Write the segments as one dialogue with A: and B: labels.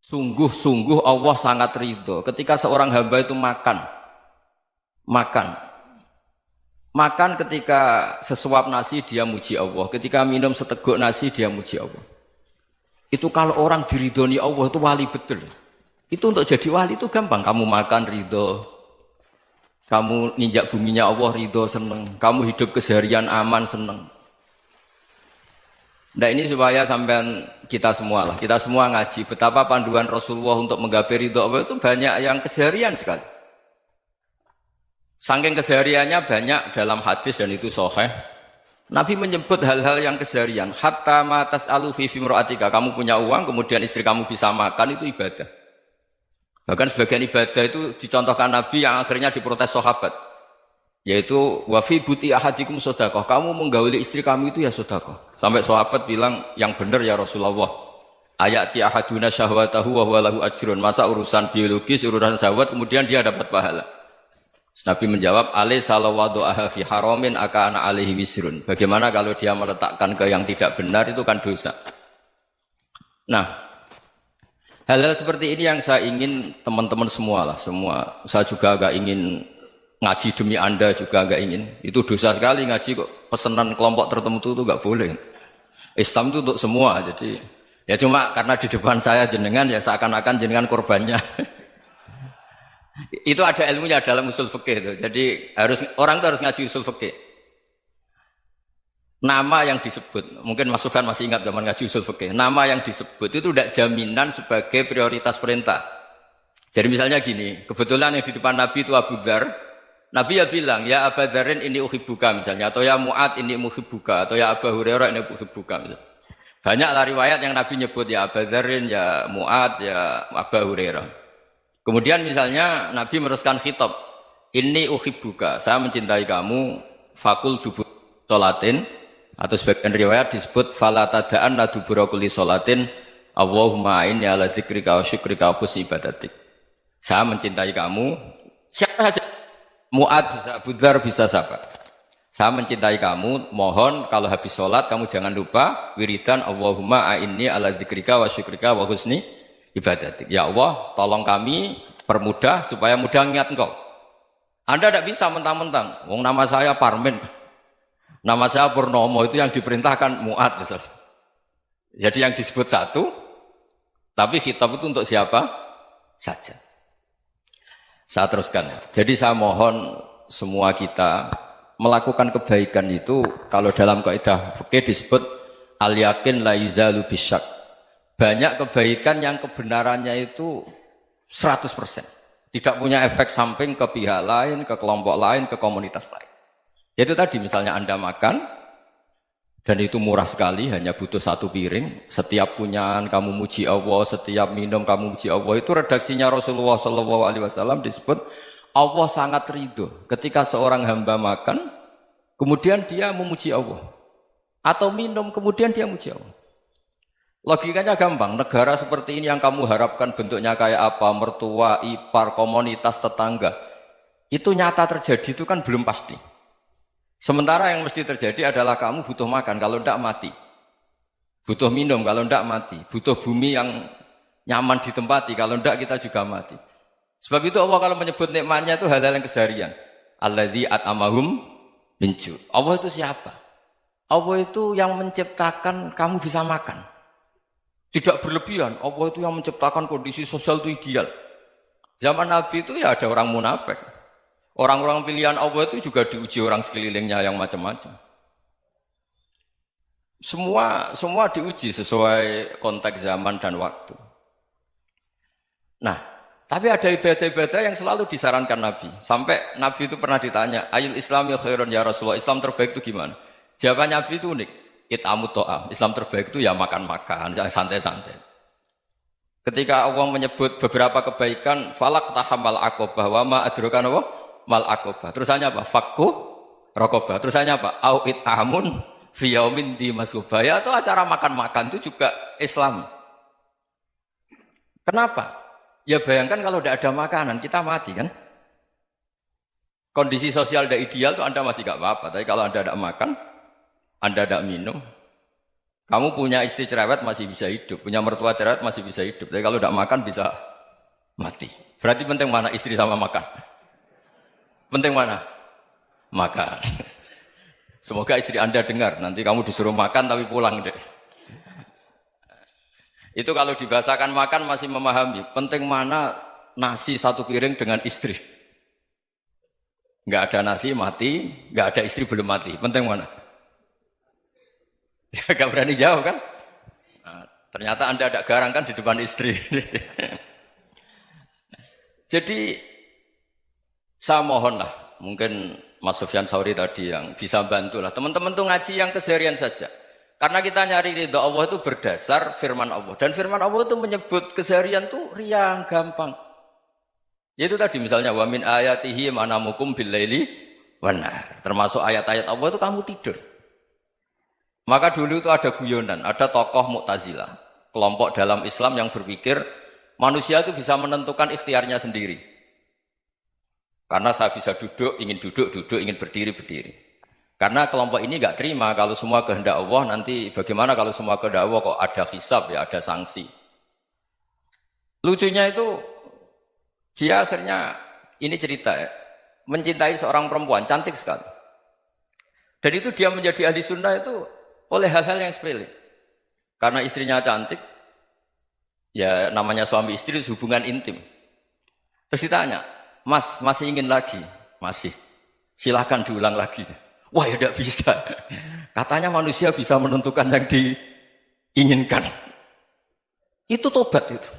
A: Sungguh-sungguh Allah sangat ridho ketika seorang hamba itu makan. Makan ketika sesuap nasi dia muji Allah, ketika minum seteguk nasi dia muji Allah. Itu kalau orang diridhoni Allah itu wali betul. Itu untuk jadi wali itu gampang. Kamu makan ridho, kamu ninjak buminya Allah ridho seneng, kamu hidup keseharian aman seneng. Nah ini supaya sampean kita semua ngaji betapa panduan Rasulullah untuk menggapai ridho Allah itu banyak yang keseharian sekali. Saking kesehariannya banyak dalam hadis dan itu sahih. Nabi menyebut hal-hal yang keseharian. Hatta ma tas'alu fi imra'atika. Kamu punya uang, kemudian istri kamu bisa makan, itu ibadah. Bahkan sebagian ibadah itu dicontohkan Nabi yang akhirnya diprotes sahabat. Yaitu wa fi buti ahadikum sedekah. Kamu menggauli istri kamu itu ya sedekah. Sampai sahabat bilang yang benar ya Rasulullah. Ayati ahaduna syahwatahu wa huwa lahu ajrun. Masa urusan biologis, urusan syahwat kemudian dia dapat pahala. Nabi menjawab, alaysa lawadu'aha fi haramin akana alaihi wisrun. Bagaimana kalau dia meletakkan ke yang tidak benar itu kan dosa. Nah, hal-hal seperti ini yang saya ingin teman-teman semua. Saya juga agak ingin ngaji demi Anda juga agak ingin. Itu dosa sekali ngaji kok pesanan kelompok tertentu itu enggak boleh. Islam itu untuk semua. Jadi ya cuma karena di depan saya jenengan ya seakan-akan jenengan korbannya. Itu ada ilmunya dalam usul fikih itu. Jadi orang itu harus ngaji usul fikih. Nama yang disebut, mungkin Mas Sufyan masih ingat zaman ngaji usul fikih. Nama yang disebut itu tidak jaminan sebagai prioritas perintah. Jadi misalnya gini, kebetulan yang di depan Nabi itu Abu Dzar. Nabi ya bilang, ya Abu Dzarin ini uhibbuka misalnya, atau ya Mu'ad ini uhibbuka, atau ya Abu Hurairah ini uhibbuka misalnya. Banyaklah riwayat yang Nabi nyebut ya Abu Dzarin, ya Mu'ad, ya Abu Hurairah. Kemudian misalnya Nabi meneruskan khitab, ini uhibbuka, saya mencintai kamu, fakul dubur sholatin, atau sebagian riwayat disebut fala tada'anna dubura kulli sholatin, Allahumma inni ala dzikrika wa syukrika wa husni ibadatik. Saya mencintai kamu, siapa saja, Mu'ad bisa, Abu Dzar bisa siapa. Saya mencintai kamu, mohon kalau habis sholat kamu jangan lupa wiridan Allahumma inni ala dzikrika wa syukrika wa husni ibadatik. Ya Allah, tolong kami permudah supaya mudah ingat Engkau. Anda tidak bisa mentang-mentang. Wong nama saya Parmin, nama saya Purnomo, itu yang diperintahkan Mu'ad misalnya. Jadi yang disebut satu, tapi khitab itu untuk siapa saja. Saya teruskan. Jadi saya mohon semua kita melakukan kebaikan itu kalau dalam kaidah fikih disebut al yakin la yuzalu bisyak. Banyak kebaikan yang kebenarannya itu 100%. Tidak punya efek samping ke pihak lain, ke kelompok lain, ke komunitas lain. Itu tadi misalnya Anda makan, dan itu murah sekali, hanya butuh satu piring. Setiap punyaan kamu muji Allah, setiap minum kamu muji Allah. Itu redaksinya Rasulullah SAW disebut, Allah sangat ridho ketika seorang hamba makan, kemudian dia memuji Allah. Atau minum, kemudian dia muji Allah. Logikanya gampang, negara seperti ini yang kamu harapkan bentuknya kayak apa, mertua, ipar, komunitas, tetangga, itu nyata terjadi itu kan belum pasti. Sementara yang mesti terjadi adalah kamu butuh makan, kalau tidak mati. Butuh minum, kalau tidak mati. Butuh bumi yang nyaman ditempati, kalau tidak kita juga mati. Sebab itu Allah kalau menyebut nikmatnya itu hal-hal yang keseharian. Alladzi at'amahum min ju'. Allah itu siapa? Allah itu yang menciptakan kamu bisa makan. Tidak berlebihan, Allah itu yang menciptakan kondisi sosial itu ideal. Zaman Nabi itu ya ada orang munafik. Orang-orang pilihan Allah itu juga diuji orang sekelilingnya yang macam-macam. Semua diuji sesuai konteks zaman dan waktu. Nah, tapi ada ibadah-ibadah yang selalu disarankan Nabi. Sampai Nabi itu pernah ditanya, ayul islami khairun ya Rasulullah, Islam terbaik itu gimana? Jawaban Nabi itu unik. It'amut to'am. Islam terbaik itu ya makan-makan, jangan santai-santai. Ketika Allah menyebut beberapa kebaikan, falak tahamal aqobah, wa ma adrokan apa? Mal aqobah. Terusannya apa? Fakku rokobah. Terusannya apa? Au it'amun fi yaumin di masubah. Ya itu acara makan-makan itu juga Islam. Kenapa? Ya bayangkan kalau tidak ada makanan, kita mati kan? Kondisi sosial tidak ideal itu Anda masih gak apa-apa. Tapi kalau Anda tidak makan, Anda tidak minum, Kamu punya istri cerewet masih bisa hidup, punya mertua cerewet masih bisa hidup. Tapi kalau tidak makan bisa mati. Berarti penting mana istri sama makan? Penting mana? Makan. Semoga istri Anda dengar. Nanti kamu disuruh makan tapi pulang deh. Itu kalau dibahasakan makan masih memahami. Penting mana nasi satu piring dengan istri. Nggak ada nasi mati, nggak ada istri belum mati. Penting mana? Gak berani jawab kan? Nah, ternyata Anda ada garang kan di depan istri. Jadi saya mohonlah, mungkin Mas Sufyan Sauri tadi yang bisa bantulah. Teman-teman tuh ngaji yang keseharian saja. Karena kita nyari ridha Allah itu berdasar firman Allah. Dan firman Allah itu menyebut keseharian itu riang, gampang. Yaitu tadi misalnya wa min ayatihi manamukum bil-laili wan-nahar. Termasuk ayat-ayat Allah itu kamu tidur. Maka dulu itu ada guyonan, ada tokoh Mu'tazilah, kelompok dalam Islam yang berpikir manusia itu bisa menentukan ikhtiarnya sendiri. Karena saya bisa duduk, duduk, ingin berdiri, berdiri. Karena kelompok ini nggak terima kalau semua kehendak Allah, nanti bagaimana kalau semua kehendak Allah kok ada hisab ya, ada sanksi. Lucunya itu dia akhirnya ini cerita ya, mencintai seorang perempuan cantik sekali. Dan itu dia menjadi ahli sunnah itu oleh hal-hal yang sepele. Karena istrinya cantik, ya namanya suami istri hubungan intim. Terus ditanya, Mas masih ingin lagi? Masih. Silahkan diulang lagi. Wah ya tidak bisa. Katanya manusia bisa menentukan yang diinginkan. Itu tobat itu.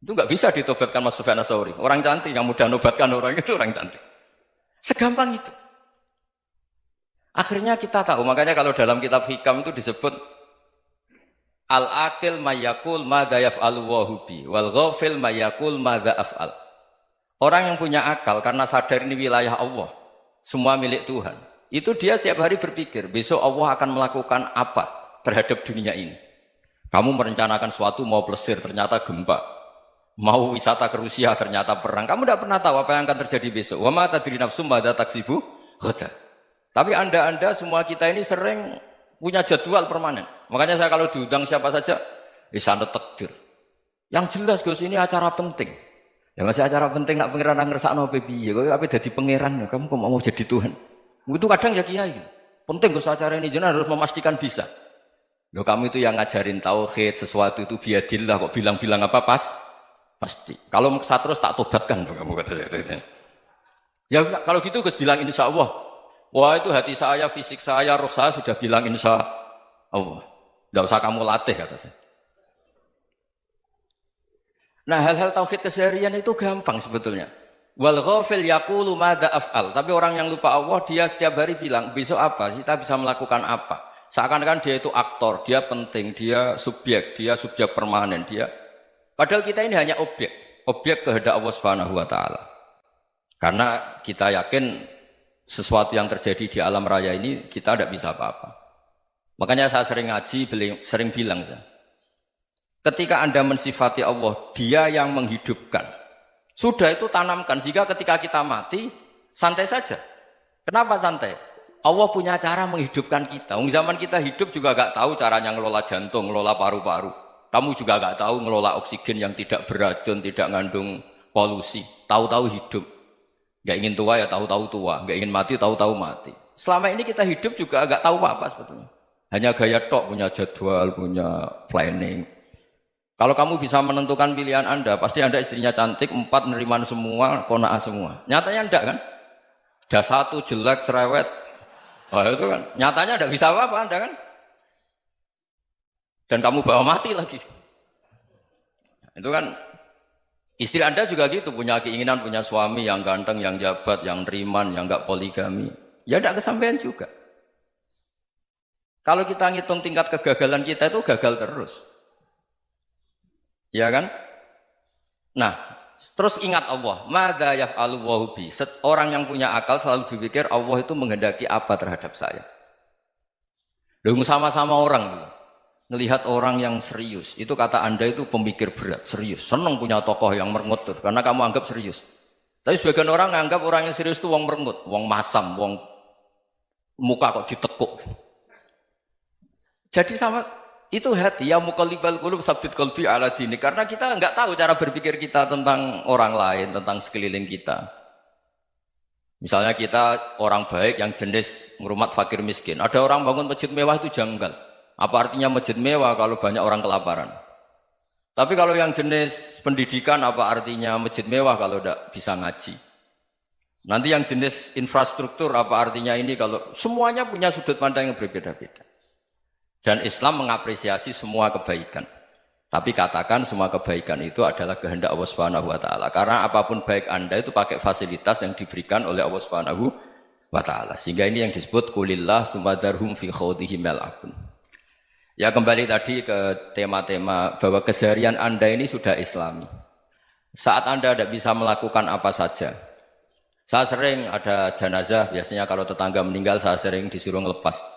A: Itu nggak bisa ditobatkan Mas Sufyan Ats-Tsauri. Orang cantik yang mudah nobatkan orang itu orang cantik. Segampang itu. Akhirnya kita tahu, makanya kalau dalam kitab Hikam itu disebut al-aqil mayyakul madza yaf'alu wa hubi wal ghafil mayyakul madza af'al. Orang yang punya akal karena sadar ini wilayah Allah, semua milik Tuhan. Itu dia tiap hari berpikir, besok Allah akan melakukan apa terhadap dunia ini. Kamu merencanakan suatu mau plesir, ternyata gempa. Mau wisata ke Rusia, ternyata perang. Kamu tidak pernah tahu apa yang akan terjadi besok. Wa ma tadri nafsum madza taksibu ghadan. Tapi anda semua kita ini sering punya jadwal permanen. Makanya saya kalau diundang siapa saja, sana takdir. Yang jelas Gus ini acara penting. Ya masih acara penting nak pangeran ngersakno piye? Kok ape dadi pangeran? Kamu kok mau jadi Tuhan? Itu kadang ya kiai. Penting Gus acara ini jenengan harus memastikan bisa. Loh kamu itu yang ngajarin tauhid, sesuatu itu biadillah kok bilang-bilang apa pas? Pasti. Kalau maksa terus tak tobatkan loh kamu kata saya. Ya kalau gitu Gus bilang insya Allah. Wah itu hati saya, fisik saya, roh saya sudah bilang insya Allah. Tidak usah kamu latih kata saya. Nah hal-hal tauhid keseharian itu gampang sebetulnya. Wal ghafil yaqulu madza af'al. Tapi orang yang lupa Allah dia setiap hari bilang besok apa? Kita bisa melakukan apa? Seakan-akan dia itu aktor, dia penting, dia subjek permanen, dia. Padahal kita ini hanya objek kehendak Allah Subhanahu wa taala. Karena kita yakin sesuatu yang terjadi di alam raya ini kita tidak bisa apa-apa. Makanya saya sering ngaji, sering bilang saya. Ketika Anda mensifati Allah, dia yang menghidupkan. Sudah itu tanamkan, sehingga ketika kita mati, santai saja. Kenapa santai? Allah punya cara menghidupkan kita. Zaman kita hidup juga gak tahu caranya ngelola jantung, ngelola paru-paru. Kamu juga gak tahu ngelola oksigen yang tidak beracun, tidak mengandung polusi. Tahu-tahu hidup. Gak ingin tua ya tahu-tahu tua. Gak ingin mati tahu-tahu mati. Selama ini kita hidup juga gak tahu apa-apa sebetulnya. Hanya gaya tok, punya jadwal, punya planning. Kalau kamu bisa menentukan pilihan Anda, pasti Anda istrinya cantik, 4 neriman semua, qanaah semua. Nyatanya enggak kan? Ada 1 jelek, cerewet. Oh itu kan, nyatanya enggak bisa apa-apa Anda kan? Dan kamu bawa mati lagi. Itu kan, istri Anda juga gitu, punya keinginan, punya suami yang ganteng, yang jabat, yang neriman, yang enggak poligami. Ya enggak kesampaian juga. Kalau kita ngitung tingkat kegagalan kita itu gagal terus. Ya kan? Nah, terus ingat Allah. Madza yaf'alu wa bi. Orang yang punya akal selalu berpikir Allah itu menghendaki apa terhadap saya. Loh sama-sama orang ngelihat orang yang serius. Itu kata Anda itu pemikir berat, serius. Senang punya tokoh yang merengut karena kamu anggap serius. Tapi sebagian orang anggap orang yang serius itu wong merengut, wong masam, wong muka kok ditekuk. Jadi sama itu hati ya muqallibal qulub tsabbit qalbi ala dinik, karena kita enggak tahu cara berpikir kita tentang orang lain, tentang sekeliling kita. Misalnya kita orang baik yang jenis ngrumat fakir miskin. Ada orang bangun masjid mewah itu janggal. Apa artinya masjid mewah kalau banyak orang kelaparan? Tapi kalau yang jenis pendidikan apa artinya masjid mewah kalau tidak bisa ngaji? Nanti yang jenis infrastruktur apa artinya ini kalau semuanya punya sudut pandang yang berbeda-beda. Dan Islam mengapresiasi semua kebaikan. Tapi katakan semua kebaikan itu adalah kehendak Allah Subhanahu wa taala. Karena apapun baik Anda itu pakai fasilitas yang diberikan oleh Allah Subhanahu wa taala. Sehingga ini yang disebut kulillah sumadarhum fi khawdihim yal'abun. Ya kembali tadi ke tema-tema bahwa keseharian Anda ini sudah Islami. Saat Anda tidak bisa melakukan apa saja. Saya sering ada jenazah, biasanya kalau tetangga meninggal saya sering disuruh ngelepas.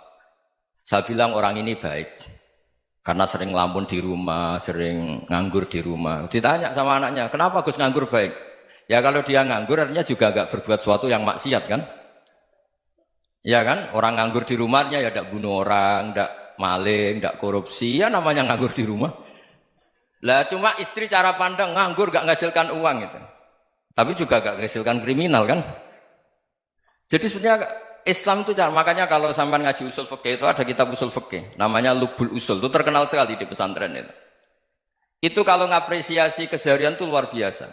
A: Saya bilang orang ini baik. Karena sering ngelamun di rumah, sering nganggur di rumah. Ditanya sama anaknya, kenapa Gus nganggur baik? Ya kalau dia nganggur artinya juga agak berbuat sesuatu yang maksiat kan? Ya kan? Orang nganggur di rumahnya ya tidak bunuh orang, tidak maling, tidak korupsi, ya namanya nganggur di rumah. Lah cuma istri cara pandang nganggur gak menghasilkan uang itu. Tapi juga gak menghasilkan kriminal kan? Jadi sebenarnya Islam itu makanya kalau sampai ngaji usul fikih itu ada kitab usul fikih namanya Lubul Usul, itu terkenal sekali di pesantren itu. Itu kalau ngapresiasi keseharian itu luar biasa.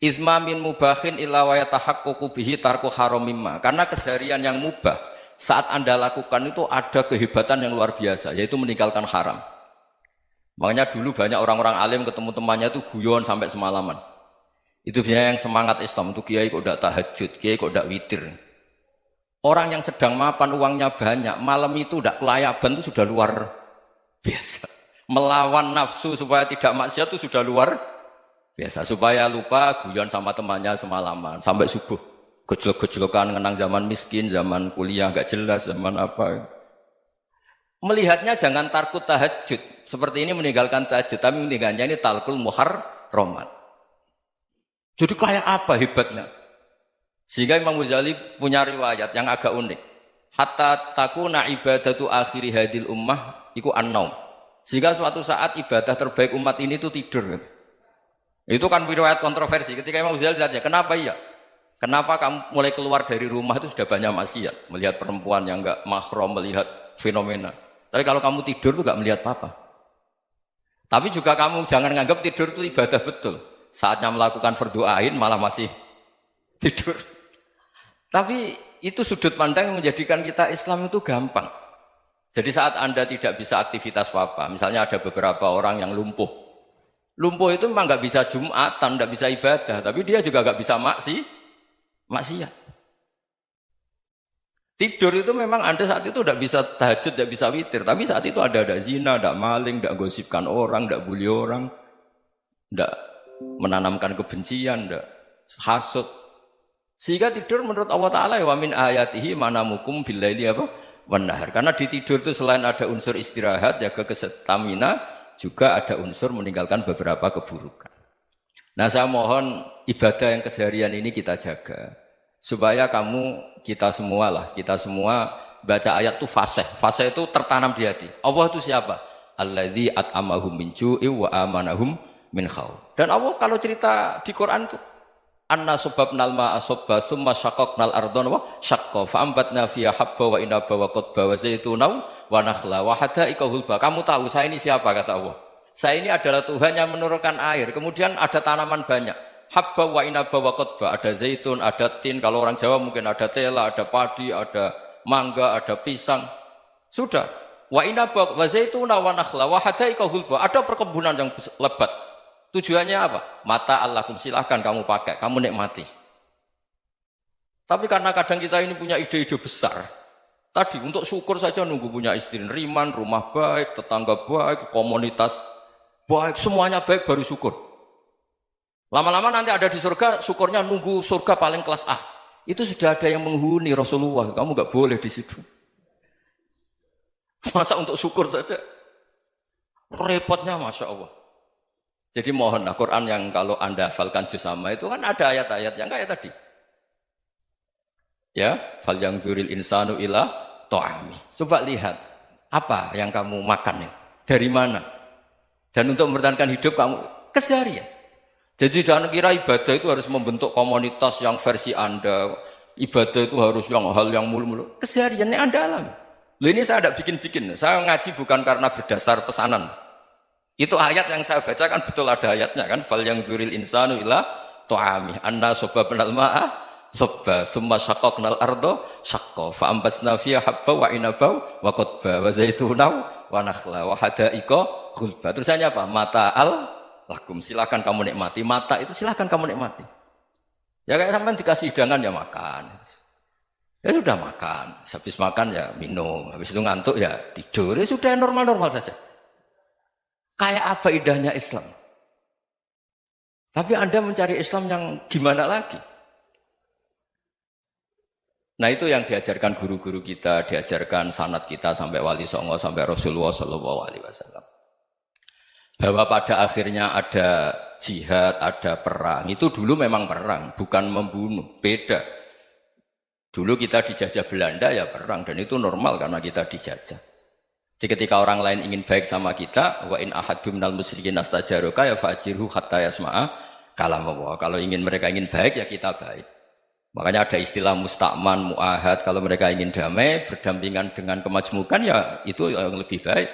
A: Izma min mubahin illa wa yatahaqququ bihi tarku haramimma. Karena keseharian yang mubah saat Anda lakukan itu ada kehebatan yang luar biasa, yaitu meninggalkan haram. Makanya dulu banyak orang-orang alim ketemu temannya itu guyon sampai semalaman. Itu biasanya yang semangat Islam itu kiai kok tidak tahajud, kiai kok tidak witir. Orang yang sedang mapan uangnya banyak, malam itu tidak kelayaban itu sudah luar biasa. Melawan nafsu supaya tidak maksiat itu sudah luar biasa. Supaya lupa guyon sama temannya semalaman sampai subuh. Gejlok-gejlokan ngenang zaman miskin, zaman kuliah gak jelas, zaman apa. Melihatnya jangan tarkut tahajud. Seperti ini meninggalkan tahajud, tapi meninggalkannya ini talkul muharramat. Jadi kayak apa hebatnya? Sehingga Imam Ghazali punya riwayat yang agak unik. Hatta takuna ibadatu akhiri hadil ummah iku an-naum. Sehingga suatu saat ibadah terbaik umat ini itu tidur. Itu kan riwayat kontroversi. Ketika Imam Ghazali saja, kenapa iya? Kenapa kamu mulai keluar dari rumah itu sudah banyak maksiat? Melihat perempuan yang enggak mahram, melihat fenomena. Tapi kalau kamu tidur itu enggak melihat apa-apa. Tapi juga kamu jangan nganggap tidur itu ibadah betul. Saatnya melakukan fardu ain malah masih tidur. Tapi itu sudut pandang yang menjadikan kita Islam itu gampang. Jadi saat Anda tidak bisa aktivitas apa-apa, misalnya ada beberapa orang yang lumpuh. Lumpuh itu memang nggak bisa Jumatan, nggak bisa ibadah, tapi dia juga nggak bisa maksiat. Tidur itu memang Anda saat itu tidak bisa tahajud, tidak bisa witir, tapi saat itu ada zina, ada maling, tidak gosipkan orang, tidak bully orang, tidak menanamkan kebencian, tidak hasud. Sehingga tidur menurut Allah Ta'ala wa min ayatihi manamukum billaili apa? Wan-nahar. Karena di tidur itu selain ada unsur istirahat, jaga kestamina, juga ada unsur meninggalkan beberapa keburukan. Nah saya mohon ibadah yang keseharian ini kita jaga. Supaya kita semua baca ayat itu fasih. Fasih itu tertanam di hati. Allah itu siapa? Alladzi at'amahum min ju'i wa amanahum min khauf. Dan Allah kalau cerita di Quran itu anna subabnal ma'a subba summa syaqaqnal ardhan wa syaqqa fa ambatna fiha habba wa inaba wa qadba wa zaituna wa nakhla wa hadaika hulba. Kamu tahu saya ini siapa kata Allah? Saya ini adalah Tuhan yang menurunkan air. Kemudian ada tanaman banyak. Habba wa inaba wa qadba, ada zaitun, ada tin, kalau orang Jawa mungkin ada tela, ada padi, ada mangga, ada pisang. Sudah. Wa inaba wa zaituna wa nakhla wa hadaika hulba. Ada perkebunan yang lebat. Tujuannya apa? Mata Allahkum, silahkan kamu pakai, kamu nikmati. Tapi karena kadang kita ini punya ide-ide besar. Tadi untuk syukur saja nunggu punya istri riman, rumah baik, tetangga baik, komunitas baik, semuanya baik baru syukur. Lama-lama nanti ada di surga, syukurnya nunggu surga paling kelas A. Itu sudah ada yang menghuni Rasulullah, kamu enggak boleh di situ. Masa untuk syukur saja? Repotnya Masya Allah. Jadi mohonlah Quran yang kalau Anda hafalkan juz sama itu kan ada ayat-ayat yang kayak tadi. Ya, fal yang dzuril insanu ila ta'ami. Coba lihat. Apa yang kamu makan ya? Dari mana? Dan untuk mempertahankan hidup kamu keseharian. Jadi jangan kira ibadah itu harus membentuk komunitas yang versi Anda. Ibadah itu harus yang hal yang mulu-mulu. Kesehariannya Anda alami. Loh ini saya tidak bikin-bikin. Saya ngaji bukan karena berdasar pesanan. Itu ayat yang saya baca kan betul ada ayatnya kan. Fal yang dzuril insanu ila tu'ami. Anna soba penal ma'a sobba. Thumma syaqaqnal ardo syaqqa. Fa'ambasna fiha habba wa inabau wa qodba. Wa zaitunau wa nakhla wa hadaika khulba. Terusannya apa? Mata'al lakum. Silakan kamu nikmati. Mata itu silakan kamu nikmati. Ya kayak sampean dikasih hidangan ya makan. Ya sudah makan. Habis makan ya minum. Habis itu ngantuk ya tidur. Ya sudah normal-normal saja. Kayak apa indahnya Islam. Tapi Anda mencari Islam yang gimana lagi? Nah itu yang diajarkan guru-guru kita, diajarkan sanad kita sampai Wali Songo, sampai Rasulullah SAW. Bahwa pada akhirnya ada jihad, ada perang. Itu dulu memang perang, bukan membunuh. Beda. Dulu kita dijajah Belanda ya perang. Dan itu normal karena kita dijajah. Jadi ketika orang lain ingin baik sama kita, wa in ahadum minal musyrikin astajaroka ya fajirhu hatta yasma'a kalam Allah. Kalau mereka ingin baik ya kita baik. Makanya ada istilah musta'man, mu'ahad. Kalau mereka ingin damai, berdampingan dengan kemajmukan ya itu yang lebih baik.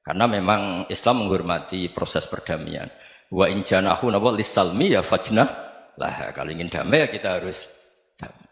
A: Karena memang Islam menghormati proses perdamaian. Wa in janahu nawa lisalmi ya fajnah lah. Kalau ingin damai ya kita harus damai.